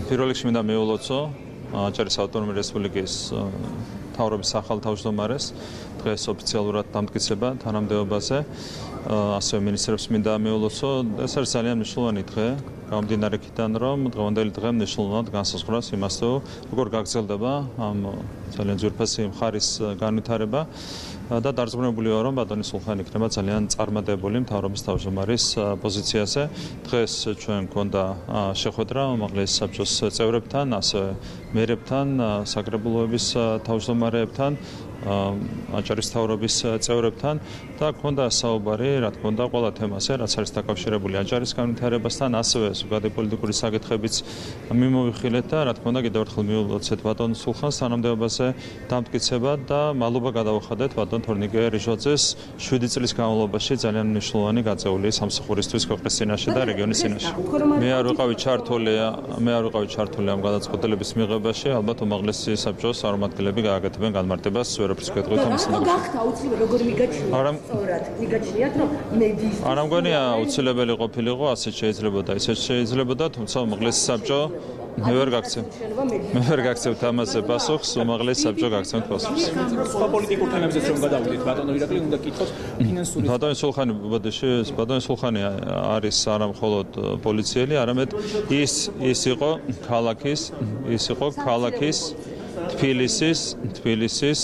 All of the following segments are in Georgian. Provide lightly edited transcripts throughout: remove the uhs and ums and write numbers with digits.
პირველ რიგში მინდა მეულოცო აჭარის ავტონომიური რესპუბლიკის მთავრობის ახალ თავმჯდომარეს დღეს ოფიციალურად დამტკიცება თანამდებობაზე. ასევე მინისტრებს მინდა მეულოცო. ეს არის ძალიან მნიშვნელოვანი დღე, გამომდინარე იქიდან, რომ დღევანდელი დღე მნიშვნელოვნად განსაზღვრავს იმას, თუ როგორ გაგრძელდება ამ ძალიან ძვირფასი მხარის განვითარება და დარწმუნებული ვარ, რომ ბატონი სულხანი იქნება ძალიან წარმატებული მთავრობის თავმჯდომარის პოზიციაზე. დღეს ჩვენ გვქონდა შეხვედრა უმაღლესი საბჭოს წევრებთან, ასევე მერებთან, საკრებულოების თავმჯდომარეებთან, აჭარის მთავრობის წევრებთან და გვქონდა საუბარი, რა თქმა უნდა, ყველა თემაზე, რაც არის დაკავშირებული აჭარის განვითარებასთან, ასევე ზოგადი პოლიტიკური საკითხებიც მიმოვიხილეთ და რა თქმა უნდა, კიდევ ერთხელ მიულოცეთ ბატონ სულხანს თანამდებობაზე დამტკიცება და მადლობა გადავახადეთ ბატონ თორნიკე რიჟვაძეს 7 წლის განმავლობაში ძალიან მნიშვნელოვანი გაწეული სამსახურისთვის ქვეყნის წინაშე და რეგიონის წინაშე. მე არ ვიყავი ჩართული ამ გადაწყვეტილების მიღებაში, ალბათ უმაღლესი საბჭოს წარმომადგენლები გააკეთებენ განმარტებას. არ ამგონია აუცილებელი ყოფილიყო, ასეც შეიძლებოდა, ისეც შეიძლებოდა, თუმცა უმაღლესი საბჭო მე ვერ გაქცევთ ამაზე პასუხს, უმაღლესი საბჭო გაქცევთ პასუხს. სხვა პოლიტიკურ თემებზეც რომ გადავიდეთ, ბატონო ირაკლი უნდა კითხოს ფინანსური. ბატონი სულხანი არის არა მხოლოდ პოლიციელი, არამედ ის იყო ქალაქის თბილისის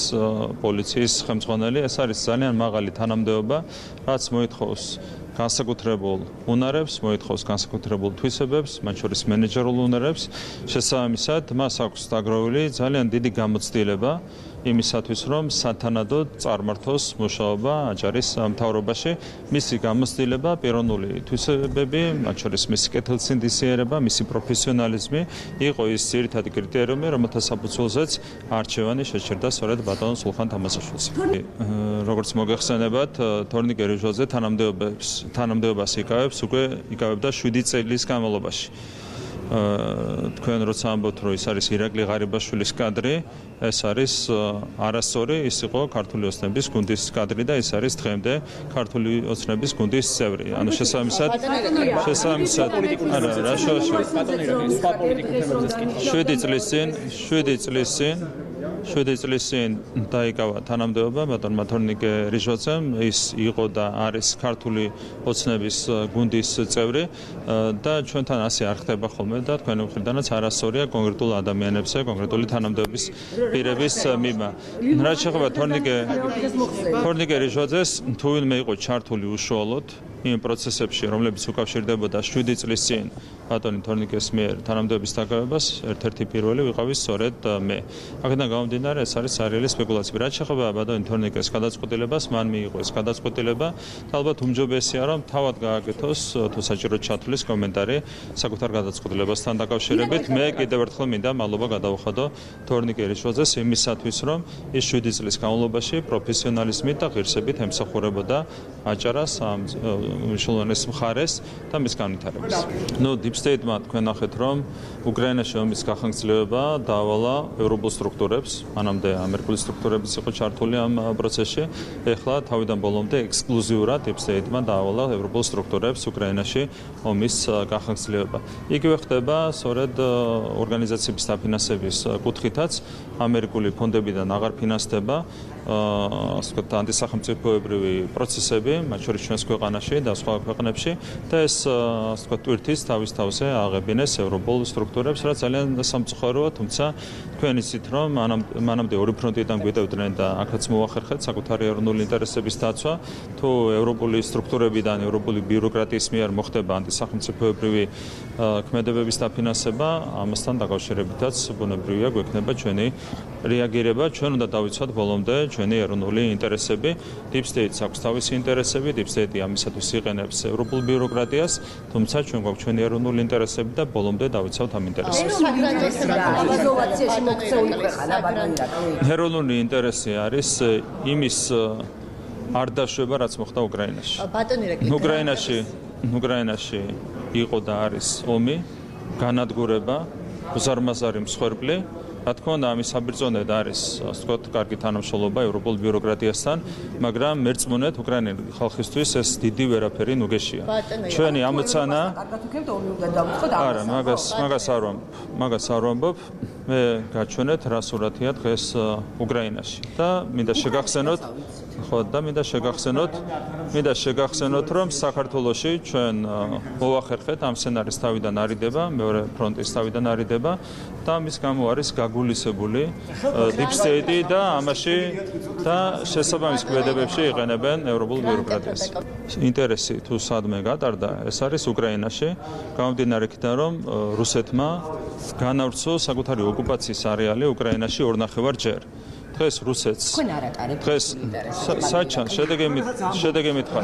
პოლიციის ხელმძღვანელი. ეს არის ძალიან მაღალი თანამდებობა, რაც მოითხოვს განსაკუთრებულ უნარებს, მოითხოვს განსაკუთრებულ თვისებებს, მათ შორის მენეჯერულ უნარებს. შესაბამისად, მას აქვს დაგროვილი ძალიან დიდი გამოცდილება იმისათვის, რომ სათანადოდ წარმართოს მუშაობა აჭარის მთავრობაში. მისი გამოცდილება, პიროვნული თვისებები, მათ შორის მისი კეთილსინდისიერება, მისი პროფესიონალიზმი იყო ის ძირითადი კრიტერიუმი, რომელთა საფუძველზეც არჩევანი შეჩერდა სწორედ ბატონ სულხან თამასაშვილს. როგორც მოგეხსენებათ, თორნიკე რიჟვაძე თანამდებობას იკავებდა 7 წლის განმავლობაში. თქვენ როცა ამბობთ, რომ ის არის ირაკლი ღარიბაშვილის კადრი, ეს არის არასწორი, ის იყო ქართული ოცნების გუნდის კადრი და ის არის დღემდე ქართული ოცნების გუნდის წევრი. ანუ შესაბამისად, რა შოაში 7 წლის წინ დაიკავა თანამდებობა ბატონმა თორნიკე რიჟვაძემ, ის იყო და არის ქართული ოცნების გუნდის წევრი და ჩვენთან ასე არ ხდება ხოლმე და თქვენი მხრიდანაც არასწორია კონკრეტულ ადამიანებზე, კონკრეტული თანამდებობის პირების მიმა. რაც შეეხება თორნიკე რიჟვაძეს, თუ ვინმე იყო ჩართული უშუალოდ იმ პროცესებში, რომლებიც უკავშირდებოდა 7 წლის წინ ბატონი თორნიკეს მიერ თანამდებობის დაკავებას, ერთ-ერთი პირველი ვიყავი სწორედ მე. აქედან გამომდინარე, ეს არის სერიალი სპეკულაციები. რაც შეეხება ბატონი თორნიკეს გადაწყვეტილებას, მან მიიღო ეს გადაწყვეტილება და ალბათ უმჯობესია, რომ თავად გააკეთოს თუ საჭიროდ ჩათვლის კომენტარი საკუთარ გადაწყვეტილებასთან დაკავშირებით. მე კიდევ ერთხელ მინდა მადლობა გადავუხადო თორნიკე რიჟვაძეს იმისათვის, რომ ის 7 წლის განმავლობაში პროფესიონალიზმით და ღირსებით ემსახურებოდა აჭარას მნიშვნელოვანეს მხარეს და მის განვითარებას. Deep State-მა თქვენ ნახეთ, რომ უკრაინაში ომის გახანგრძლივება დაავალა ევროპულ სტრუქტურებს, მანამდე ამერიკული სტრუქტურებიც იყო ჩართული ამ პროცესში. ეხლა თავიდან ბოლომდე ექსკლუზიურად Deep State-მა დაავალა ევროპულ სტრუქტურებს უკრაინაში ომის გახანგრძლივება. იგივე ხდება სწორედ ორგანიზაციების დაფინანსების კუთხითაც, ამერიკული ფონდებიდან აღარ ფინანსდება ანტისახელმწიფოებრივი პროცესები, მათ შორის ჩვენს ქვეყანაში და სხვა ქვეყნებში და ეს ტვირთის თავის თავზე აღებინეს ევროპულ სტრუქტურებს, რაც ძალიან სამწუხაროა, თუმცა თქვენ იცით, რომ მანამდე ორი ფრონტიდან გვიდევდნენ და აქაც მოახერხეთ საკუთარი ეროვნული ინტერესების დაცვა, თუ ევროპული სტრუქტურებიდან, ევროპული ბიუროკრატიის მიერ მოხდება ანტისახელმწიფოებრივი ქმედებების დაფინანსება, ამასთან დაკავშირებითაც ბუნებრივია გვექნება ჩვენი რეაგირება, ჩვენ უნდა დავიცვათ ბოლომდე ჩვენი ეროვნული ინტერესები. Deep State-ს აქვს თავისი ინტერესები, Deep State-ი ამისათვის იყენებს ევროპულ ბიუროკრატიას, თუმცა ჩვენ გვაქვს ჩვენი ეროვნული ინტერესები და ბოლომდე დავიცავთ ამ ინტერესებს. ეროვნული ინტერესი არის იმის არ დაშვება, რაც მოხდა უკრაინაში. უკრაინაში იყო და არის ომი, განადგურება, უზარმაზარი მსხვერპლი რა თქმა უნდა, ამის საბრძოლოდ არის, ასე ვთქვათ, კარგი თანამშრომლობა ევროპულ ბიუროკრატიასთან, მაგრამ მერწმუნეთ უკრაინელი ხალხისთვის ეს დიდი ვერაფერი ნუგეშია. ჩვენი ამოცანა არა, მაგას არ ვამბობ. მე გაჩვენეთ რა სურათია დღეს უკრაინაში და მინდა შეგახსენოთ შეგახსენოთ, რომ საქართველოში ჩვენ მოვახერხეთ ამ სცენარის თავიდან არიდება, მეორე ფრონტის თავიდან არიდება და ამის გამო არის გაგულისებული deep state და ამაში და შესაბამის ქმედებებში იყენებენ ევროპულ ბიუროკრატიას. ინტერესი თუ სადმე გატარდა, ეს არის უკრაინაში, გამომდინარე იქიდან, რომ რუსეთმა განავრცო საკუთარი ოკუპაციის არეალი უკრაინაში 2.5-ჯერ. დღეს რუსეთს დღეს საჩან შედეგი მითხარ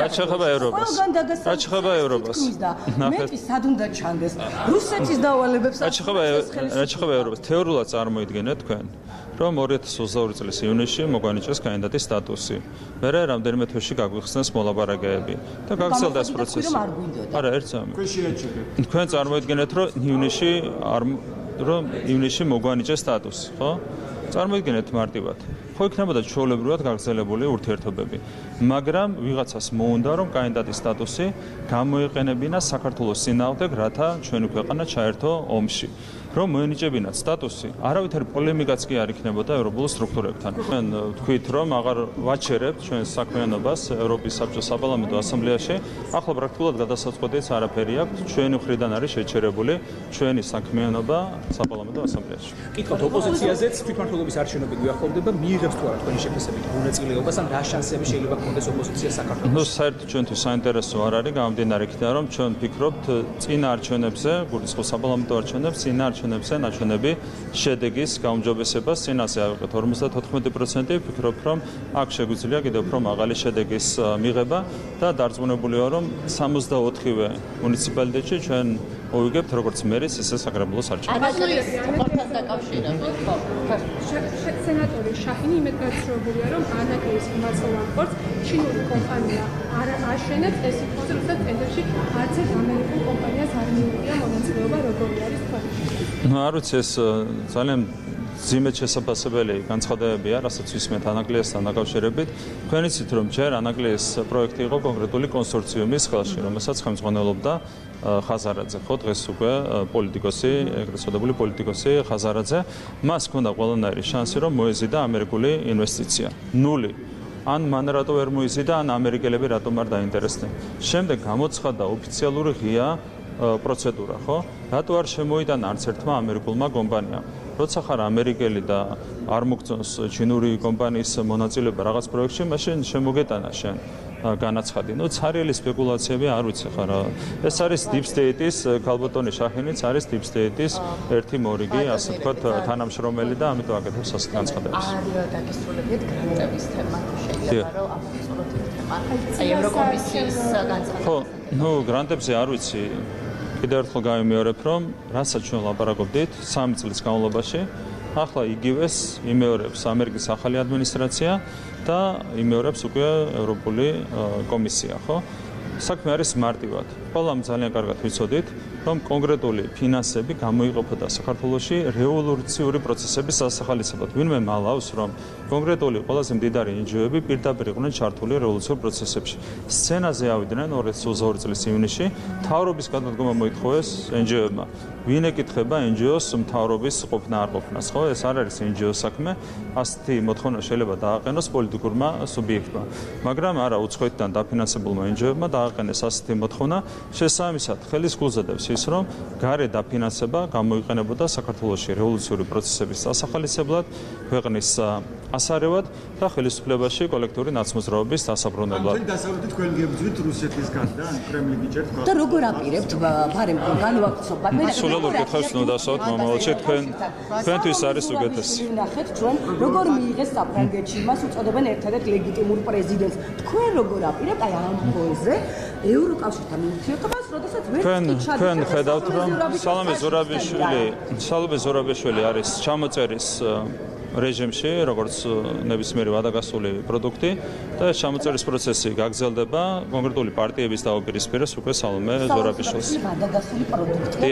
რაც შეხება ევროპას ნახეთ სად უნდა ჩანდეს რუსეთის დავალებებს რაც შეხება ევროპას თეორიულად წარმოიდგინეთ თქვენ რომ 2022 წლის ივნისში მოგვანიჭეს კანდიდატის სტატუსი. მერე რამდენიმე თვეში გაგვიხსნეს მოლაპარაკებები და გაგრძელდა ეს პროცესი. არა, ერთ სამი. თქვენ წარმოიდგინეთ, რომ ივნისში მოგვანიჭეს სტატუსი, ხო? წარმოიდგინეთ მარტივად. ხო იქნებოდა ჩვეულებრივად გაგრძელებული ურთიერთობები. მაგრამ ვიღაცას მოუნდა, რომ კანდიდატის სტატუსი გამოიყენებინა საქართველოს წინააღმდეგ, რათა ჩვენი ქვეყანა ჩაერთო ომში. რომ მოენიჭებინათ სტატუსი, არავითარი პოლემიკაც კი არ იქნებოდა ევროპულ სტრუქტურებთან. ჩვენ ვთქვით, რომ აღარ ვაჩერებთ ჩვენს საქმიანობას ევროპის საბჭოს საპარლამენტო ასამბლეაში, ახლა პრაქტიკულად გადასაწყვეტიც არაფერი აქვს, ჩვენი მხრიდან არის შეჩერებული ჩვენი საქმიანობა საპარლამენტო ასამბლეაში. კითხავთ ოპოზიციაზეც თვითმმართველობის არჩევნები გვიახლოვდება, მიიღებს თუ არა თქვენი შეფასებით მონაწილეობას, ან რა შანსები შეიძლება გქონდეს ოპოზიციას საქართველოში? ნუ საერთოდ ჩვენთვის საინტერესო არ არის გამომდინარე იქიდან, რომ ჩვენ ვფიქრობთ წინა არჩევნებზე, გულისხმობ საპარლამენტო არჩევნებს, წინა არჩევნებზე ნაჩვენები შედეგის გაუმჯობესებას წინაზე ავიღეთ 54%, ვფიქრობ, რომ აქ შეგვიძლია კიდევ უფრო მაღალი შედეგის მიღება და დარწმუნებულია, რომ 64-ვე მუნიციპალიტეტში ჩვენ მოვიგებთ როგორც მერის, ისე საკრებულოს არჩევნებს. სენატორი შაჰინი იმედ გაცნობილია, რომ ანაკეის მმართველ ხორცს ჩინური კომპანია არ აშენებს, ეს იქნება როცა ტენდერში არც ერთ ამერიკულ კომპანიას არ მიუღია მონაწილეობა, როგორი არის თქვენი? არ ვიცი, ეს ძალიან ძიმედ შესაძლებელი განცხადებებია, რასაც ვისმენთ ანაკლიასთან დაკავშირებით. თქვენ იცით, რომ ჯერ ანაკლიის პროექტი იყო კონკრეტული კონსორციუმის ხელში, რომელსაც ხელმძღვანელობდა ხაზარაძე, ხო, დღეს უკვე პოლიტიკოსი, ეგრეთ წოდებული პოლიტიკოსი ხაზარაძე. მას ჰქონდა ყველანაირი შანსი, რომ მოეზიდა ამერიკული ინვესტიცია. 0. ან მან რატო ვერ მოიზიდა, ან ამერიკელები რატომ არ დაინტერესდნენ. შემდეგ გამოცხადდა ოფიციალური ღია პროცედურა, ხო? რატო არ შემოიტანა არც ერთმა ამერიკულმა კომპანიამ? როცა ხარ ამერიკელი და არ მოგწონს ჩინური კომპანიის მონაწილეობა რაღაც პროექტში, მაშინ შემოგეტანა შენ განაცხადი. ნუ ცარიელი სპეკულაციები არ ვიცი ხარ. ეს არის deep state-ის, ქალბატონი შაჰინიც არის deep state-ის ერთი მორიგი, ასე ვთქვათ, თანამშრომელი და ამიტომ აკეთებს ასეთ განცხადებას. დაგისრულებიათ გრანტების თემა, შეიძლება რომ ამოწუროთ ეს თემა. აი ევროკომისიის განცხადება. ხო, ნუ გრანტებზე არ ვიცი. კიდევ ერთხელ გავიმეორებ, რომ რასაც ჩვენ ლაპარაკობდით 3 წლის განმავლობაში, ახლა იგივეს იმეორებს ამერიკის ახალი ადმინისტრაცია და იმეორებს უკვე ევროპული კომისია, ხო? საქმე არის მარტივად. ყველამ ძალიან კარგად ვიცოდით, რომ კონკრეტული ფინანსები გამოიყოფოდა საქართველოში რევოლუციური პროცესების დასახალისებლად. ვინმე მალავს, რომ კონკრეტული ყველაზე მდიდარი NGO-ები პირდაპირ იყვნენ ჩართული რევოლუციურ პროცესებში. სცენაზე ავიდნენ 2022 წლის ივნისში, მთავრობის გადადგომა მოითხოვეს NGO-ებმა. ვინ ეკითხება NGO-ს მთავრობის ყოფნა არ ყოფნას, ხო? ეს არ არის NGO საქმე. ასეთი მოთხოვნა შეიძლება დააყენოს პოლიტიკურმა სუბიექტმა. მაგრამ არა უცხოეთიდან დაფინანსებულმა NGO-ებმა დააყენეს ასეთი მოთხოვნა. შესაბამისად, ხელის გულზე დევს ის, რომ გარე დაფინანსება გამოიყენებოდა საქართველოში რევოლუციური პროცესების დასახალისებლად, ქვეყნის ასარევად და ხელისუფლებაში კოლექტიური ნაცმოძრაობის დასაბრუნებლად. დასავლეთით თქვენ გებძვით რუსეთისგან და კრემლი გიჭერთ და როგორ აპირებთ ბარემ განვაგრძობა? მე სულ კითხავს ნუ დასავთ მომავალში თქვენთვის არის უკეთესი. ნახეთ ჩვენ როგორ მიიღეს საფრანგეთში, მას უწოდებენ ერთადერთ ლეგიტიმურ პრეზიდენტს. თქვენ როგორ აპირებთ აი ამ ფონზე ევროკავშირთან ურთიერთობას, როდესაც თქვენ ხედავთ, რომ სალომე ზურაბიშვილი არის ჩამოწერის რეჟიმში, როგორც ნებისმიერი ვადაგასული პროდუქტი და ეს ჩამოწერის პროცესი გაგრძელდება კონკრეტული პარტიების დაუპირისპირეს უკვე სალომე ზურაბიშვილს. ვადაგასული პროდუქტი.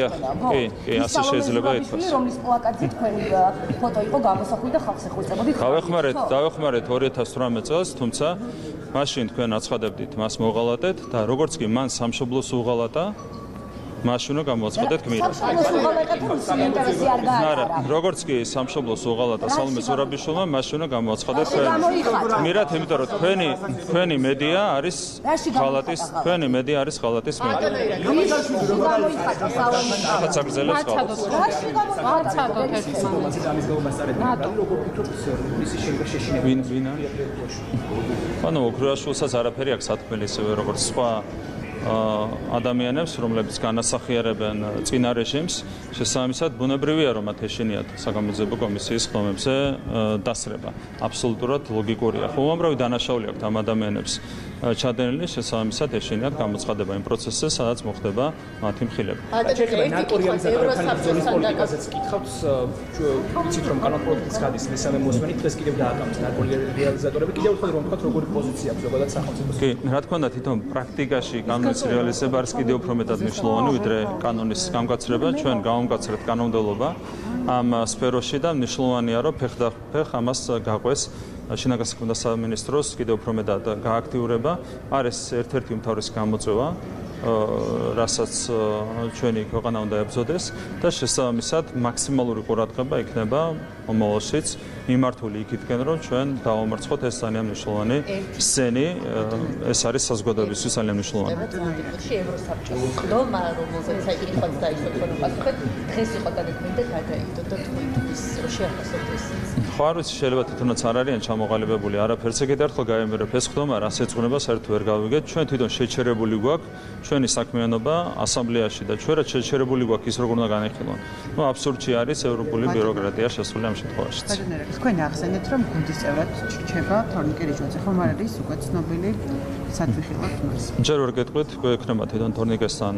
კი, ასე შეიძლება ითქვას. რომლის პლაკატზე თქვენი ფოტო იყო გამოსახული და ხალხს ეხვეწებოდით. დავეხმარეთ 2018 წელს, თუმცა მაშინ თქვენ აცხადებდით მას მოღალატეთ და როგორც კი მან სამშობლოს უღალატა მაშინ უნდა გამოაცხადეთ გმირად. სამშობლოს უღალატა თუ რუსი ინტერესი არ გაატარა. როგორც კი სამშობლოს უღალატა სალომე ზურაბიშვილმა მაშინ უნდა გამოაცხადეთ გმირად, იმიტომ რომ თქვენი მედია არის ღალატის ღალატის მედია. საგრძელებს ღალატს. ვაცადოთ ერთმანეთს. ვინ არის? ანუ ოქროაშვილსაც არაფერი აქვს სათქმელი ისევე როგორც სხვა ადამიანებს, რომლებიც განასახიერებენ წინა რეჟიმს, შესაბამისად ბუნებრივია, რომ მათ ეშინიათ საგამოძიებო კომისიის ხდომებზე დასრება. აბსოლუტურად ლოგიკურია. ხო, უამრავი დანაშაული აქვს ამ ადამიანებს ჩადენილი, შესაბამისად ეშინიათ გამოცხადება იმ პროცესზე, სადაც მოხდება მათი მხილება. ევროსაბჭოს პოლიტიკაზეც კითხავთ, ვიცით რომ კანონპროექტიც გადის მესამე მოსმენით, დღეს კიდევ დააკამს ნარკოტიკების რეალიზატორები, კიდევ უფრო რომ ვთქვათ, როგორი პოზიცია აქვს ზოგადად სახელმწიფოს. კი, რა თქმა უნდა, თვითონ პრაქტიკაში კანონის რეალიზება არის კიდევ უფრო მეტად მნიშვნელოვანი, ვიდრე კანონის გამკაცრება. ჩვენ გავამკაცრებთ კანონმდებლობა ამ სფეროში და მნიშვნელოვანია, რომ ფეხ ამას გაყვეს შინაგან საქმეთა სამინისტროს კიდევ უფრო მეტად გააქტიურება. არის ერთ-ერთი უმთავრესი გამოწვევა, რასაც ჩვენი ქვეყანა უნდა ებრძოდეს და შესაბამისად მაქსიმალური ყურადღება იქნება მომავალშიც მიმართული იქითკენ, რომ ჩვენ დავამარცხოთ ეს ძალიან მნიშვნელოვანი სცენი, ეს არის საზოგადოებისთვის ძალიან მნიშვნელოვანი. ევროსაბჭოს ხდომა, რომელზეც ეკითხოთ და ისო თქვენ უპასუხეთ, დღეს იყო დაგეკვირდა გადაიდო და თქვენთვის შეახასოთ ეს. ხო, არ ვიცი, შეიძლება თვითონაც არ არიან ჩამოყალიბებული არაფერზე. კიდევ ერთხელ გაემერებ ეს ხდომა, რას ეძღვნება, საერთოდ ვერ გავიგეთ. ჩვენ თვითონ შეჩერებული გვაქვს ჩვენი საქმიანობა ასამბლეაში და ჩვენ რაც შეჩერებული გვაქვს ის როგორ უნდა განეხილონ. ნუ აბსურდში არის ევროპული ბიუროკრატია შესული ამ შემთხვევაში. თქვენ ახსენეთ, რომ გუნდის წევრად რჩება თორნიკე რიშვაძე, ხომ არ არის უკვე ცნობილი სათვიხილად მას? ჯერ ვერ გეტყვით, გვექნება თვითონ თორნიკესთან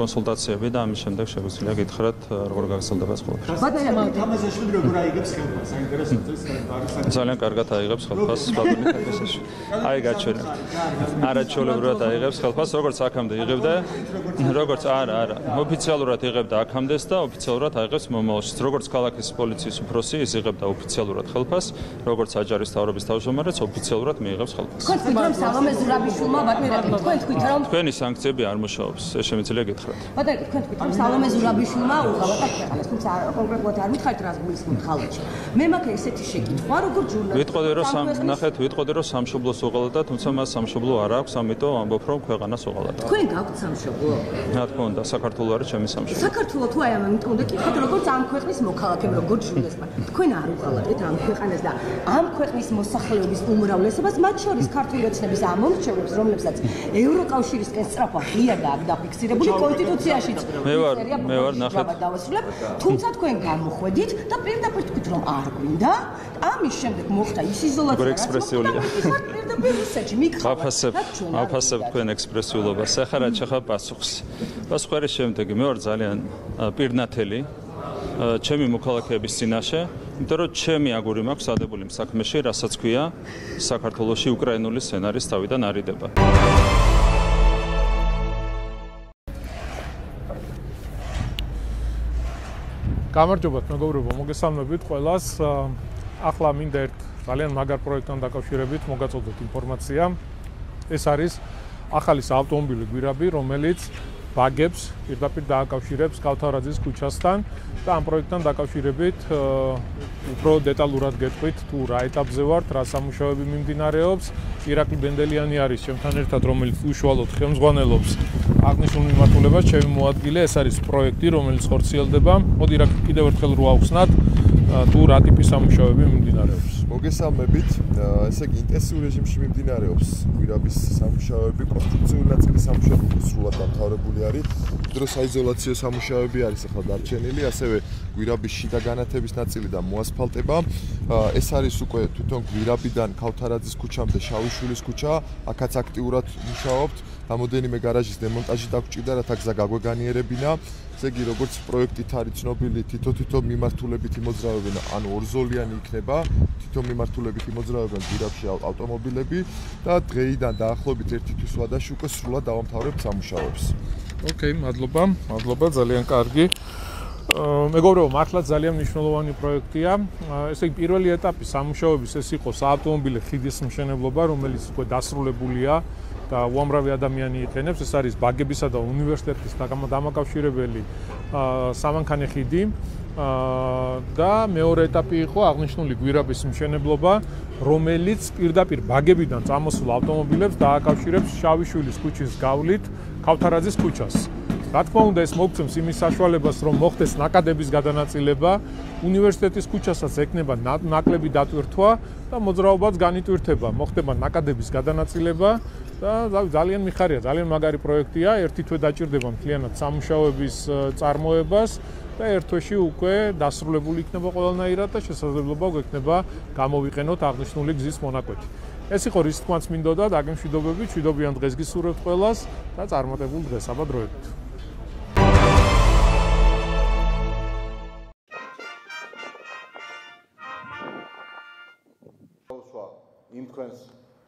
კონსულტაციები და ამის შემდეგ შეგვიძლია გითხრათ, როგორ გაგრძელდება ეს ყველაფერი. თამაზაშვილი როგორ აიღებს ხელფას? საინტერესოა ის არის. ძალიან კარგად აიღებს ხელფას ბატონი თამაზაშვილი. აი გაჩვენებთ. არაჩვეულებრივად აიღებს ხელფას, როგორც აქამდე იღებდა, როგორც არა, ოფიციალურად იღებდა აქამდეს და ოფიციალურად აიღებს მომავალშიც. როგორც ქალაქის პოლიციის უფროსი, ის იღებდა ოფიციალურად ხელფას, როგორც აჯარის მთავრობის თავმჯდომარეც ოფიციალურად მიიღებს ხელფას. თქვენ თქვით რომ სალომე ზურაბიშვილმა თქვენ თქვით რომ თქვენი სანქციები არ მუშაობს, ეს შემიძლია გითხრათ. ბატონო, თქვენ თქვით რომ სალომე ზურაბიშვილმა უღალატა ქვეყანას, თუმცა კონკრეტულად არ მითხარით რას გულისხმობთ ხალხში. მე მაქვს ესეთი შეკითხვა, როგორ ჟურნალისტი. ვიტყოდი რომ სამშობლოს უღალატა, თუმცა მას სამშობლო არ აქვს, ამიტომ ამბობ რომ ქვეყანას უღალატა. თქვენ გაქვთ სამშობლო? რა თქმა უნდა, საქართველოს არის ჩემი სამშობლო. საქართველოს თუ აი ამიტომ უნდა კითხოთ, როგორც ამ ქვეყნის მოქალაქემ, როგორც ჟურნალისტმა. თქვენ არ უღალატეთ ამ ქვეყანას და ამ ქვეყნის მოსახლეობის უმრავლესობას, მათ შორის ქართული ოცნების ამ მომრჩევლებს, რომლებსაც ევროკავშირისკენ სწრაფვა ღია და აქ დაფიქსირებული კონსტიტუციაშიც მე ვარ ნახეთ დავასრულებ, თუმცა თქვენ გამოხვედით და პირდაპირ თქვით რომ არ გვინდა, ამის შემდეგ მოხდა ის იზოლაცია, რაც ექსპრესიულია. პირდაპირ რუსეთში მიქხავთ. აფასებ თქვენ ექსპრესიულობას. ახლა რა ჩახა პასუხს. პასუხი არის შემდეგი, მე ვარ ძალიან პირნათელი ჩემი მოქალაქეების წინაშე, იმიტომ რომ ჩემი აგური მაქვს ადებული საქმეში, რასაც ქვია საქართველოში უკრაინული სცენარის თავიდან არიდება. გამარჯობათ მეგობრებო, მოგესალმებით ყველას. ახლა მინდა ერთ ძალიან მაგარ პროექტთან დაკავშირებით მოგაწოდოთ ინფორმაცია. ეს არის ახალი საავტომობილო გვირაბი, რომელიც ბაგებს პირდაპირ დააკავშირებს კავთარაძის ქუჩასთან და ამ პროექტთან დაკავშირებით უფრო დეტალურად გეტყვით თუ რა ეტაპზე ვართ, რა სამუშაოები მიმდინარეობს. ირაკლი ბენდელიანი არის ჩემთან ერთად, რომელიც უშუალოდ ხელმძღვანელობს აღნიშნულ მიმართულებას, ჩემი მოადგილე. ეს არის პროექტი, რომელიც ხორციელდება. მოდი ირაკლი კიდევ ერთხელ რო ავხსნათ თუ რა ტიპის სამუშაოები მიმდინარეობს. მოგესალმებით. ესე იგი ინტენსიურ რეჟიმში მიმდინარეობს გვირაბის სამუშაოები, კონსტრუქციული ნაწილის სამუშაოები სრულად დამთავრებული არის. დრო საიზოლაციო სამუშაოები არის ახლა დარჩენილი, ასევე გვირაბის შიდა განათების ნაწილი და მოასფალტება. ეს არის უკვე თვითონ გვირაბიდან ქავთარაძის ქუჩამდე შავიშვილის ქუჩა, აქაც აქტიურად მუშაობთ. რამოდენიმე გარაჟის დემონტაჟი დაგჭირდა, რათა გზა გაგვეგანიერებინა. ესე იგი, როგორც პროექტით არის ცნობილი, თითო მიმართულებითი მოძრაობები, ანუ ორზოლიანი იქნება, თითო მიმართულებითი მოძრაობები პირდაპირ ავტომობილები და დღეიდან დაახლოებით 1 თვის ვადაში უკვე სრულად დავამთავრებთ სამუშაოებს. ოკეი, მადლობა, ძალიან კარგი. მეგობრებო, მართლა ძალიან მნიშვნელოვანი პროექტია. ესე იგი, პირველი ეტაპი სამუშაოების ეს იყო საავტომობილო ხიდის მშენებლობა, რომელიც უკვე დასრულებულია და უამრავი ადამიანი იყენებს. ეს არის ბაგებისა და უნივერსიტეტის დამაკავშირებელი სამანქანე ხიდი. და მეორე ეტაპი იყო აღნიშნული გვირაბის მშენებლობა, რომელიც პირდაპირ ბაგებიდან წამოსულ ავტომობილებს დააკავშირებს შავიშვილის ქუჩის გავლით ქავთარაძის ქუჩას. რა თქმა უნდა, ეს მოგცემს იმის საშუალებას, რომ მოხდეს ნაკადების გადანაწილება, უნივერსიტეტის ქუჩასაც ექნება ნაკლები დატვირთვა და მოძრაობაც განიტვირთება, მოხდება ნაკადების გადანაწილება და ძალიან მიხარია, ძალიან მაგარი პროექტია, ერთი თვე დაჭირდება მთლიანად სამუშაოების წარმოებას და ერთ თვეში უკვე დასრულებული იქნება ყველანაირად და შესაძლებლობა გვექნება გამოვიყენოთ აღნიშნული გზის მონაკვეთი. ეს იყო რის თქმაც მინდოდა, დაგემშვიდობებით, მშვიდობიან დღეს გისურვებთ ყველას და წარმატებულ დღეს აბადროებით. იმ თქვენს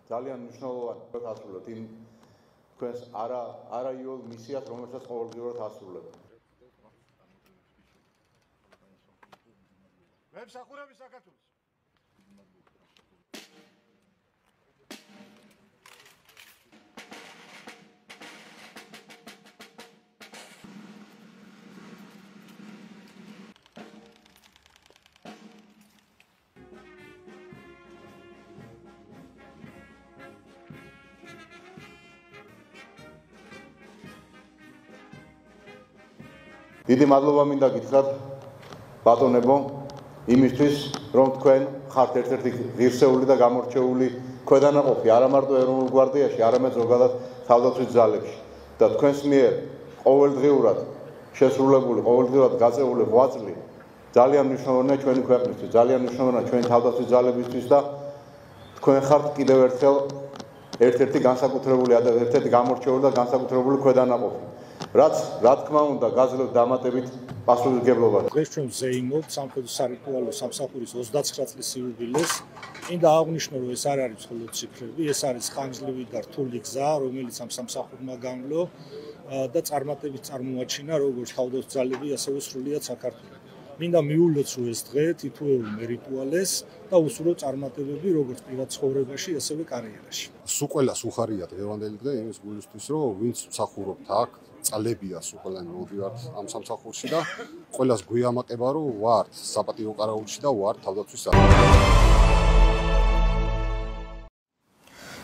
ძალიან მნიშვნელოვან ასრულებთ იმ თქვენს არაიოლ მისიას, რომელსაც ყოველდღიურად ასრულებთ. მემსახურები საქართველოს. დიდი მადლობა მინდა გითხრათ ბატონებო იმისთვის, რომ თქვენ ხართ ერთ-ერთი ღირსეული და გამორჩეული ქვედანაყოფი არა მარტო ეროვნულ გვარდიაში, არამედ ზოგადად თავდაცვის ძალებში და თქვენს მიერ ყოველდღიურად შესრულებული, ყოველდღიურად გაწეული ღვაწლი ძალიან მნიშვნელოვანია ჩვენი ქვეყნისთვის, ძალიან მნიშვნელოვანია ჩვენი თავდაცვის ძალებისთვის და თქვენ ხართ კიდევ ერთხელ ერთ-ერთი განსაკუთრებული ერთ-ერთი გამორჩეული და განსაკუთრებული ქვედანაყოფი. რაც რა თქმა უნდა გაძლევთ დამატებით პასუხისმგებლობას. დღეს ჩვენ ვზეიმობთ სამხედრო სარიტუალო სამსახურის 29 წლის იუბილეს. მინდა აღვნიშნო, რომ ეს არ არის მხოლოდ ციფრები, ეს არის ხანგრძლივი და რთული გზა, რომელიც ამ სამსახურმა გამლო და წარმატებით წარმოაჩინა როგორც თავდაცვის ძალები, ასევე სრულიად საქართველოს. მინდა მიულოცო ეს დღე თითოეულ რიტუალეს და უსურვო წარმატებები როგორც პირად ცხოვრებაში, ასევე კარიერაში. სულ ყველას უხარია დღევანდელი დღე იმის გულისთვის, რომ ვინც მსახურობთ აქ წლებია სულ ყველანი მოდივართ ამ სამსახურში და ყველას გვიამაყება, რომ ვართ საპატიო კარაულში და ვართ თავდაცვის საქმეში.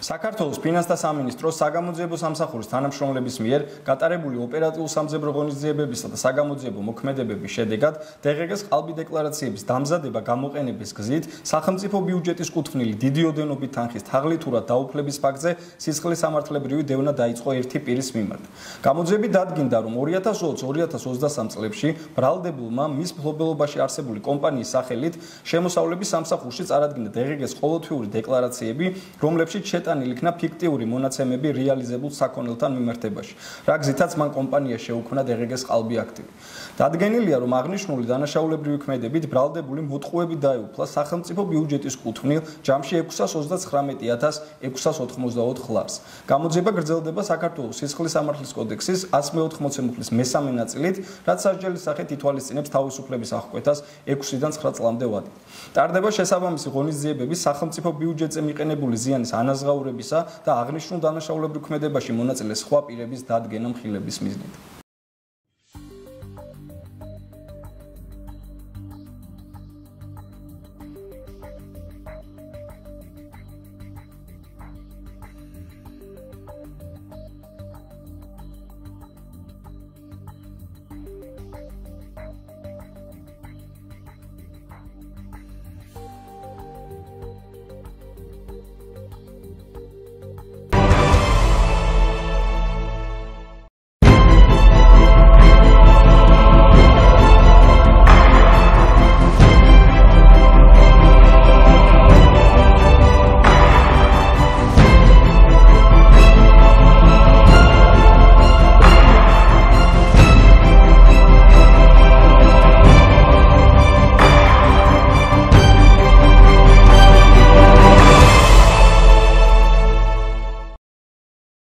საქართველოს ფინანსთა სამინისტროს საგამოძიებო სამსახურის თანამშრომლების მიერ გატარებული ოპერატიულ-სამძებრო ღონისძიებებისა და საგამოძიებო მოქმედებების შედეგად დღეს ყალბი დეკლარაციების დამზადება გამოყენების გზით სახელმწიფო ბიუჯეტის კუთვნილი დიდი ოდენობით თანხის თაღლითურად დაუფლების ფაქტზე სისხლის სამართლებრივი დევნა დაიწყო ერთი პირის მიმართ. გამოძიებით დადგინდა, რომ 2020-2023 წლებში ბრალდებულმა მის მფლობელობაში არსებული კომპანიის სახელით შემოსავლების სამსახურში წარადგინა დღეს ყოველთვიური დეკლარაციები, რომლებშიც შეტანილი იქნა ფიქტიური მონაცემები რეალიზებულ საქონელთან მიმართებაში, რა გზითაც მან კომპანია შეუქმნა დღეს ყალბი აქტივი. დადგენილია, რომ აღნიშნული დანაშაულებრივი ქმედებით ბრალდებული მოტყუები დაეუფლა სახელმწიფო ბიუჯეტის კუთვნილ ჯამში 629,694 ლარს. გამოძიება გრძელდება საქართველოს სისხლის სამართლის კოდექსის 180 მუხლის მესამე ნაწილით, რაც სასჯელის სახით ითვალისწინებს თავისუფლების აღკვეთას 6-დან 9 წლამდე ვადით. ტარდება შესაბამისი ღონისძიებების სახელმწიფო ბიუჯეტზე მიყენებული ზიანის ანაზღაურებისა და აღნიშნულ დანაშაულებრივ ქმედებაში მონაწილე სხვა პირების დადგენა მხილების მიზნით.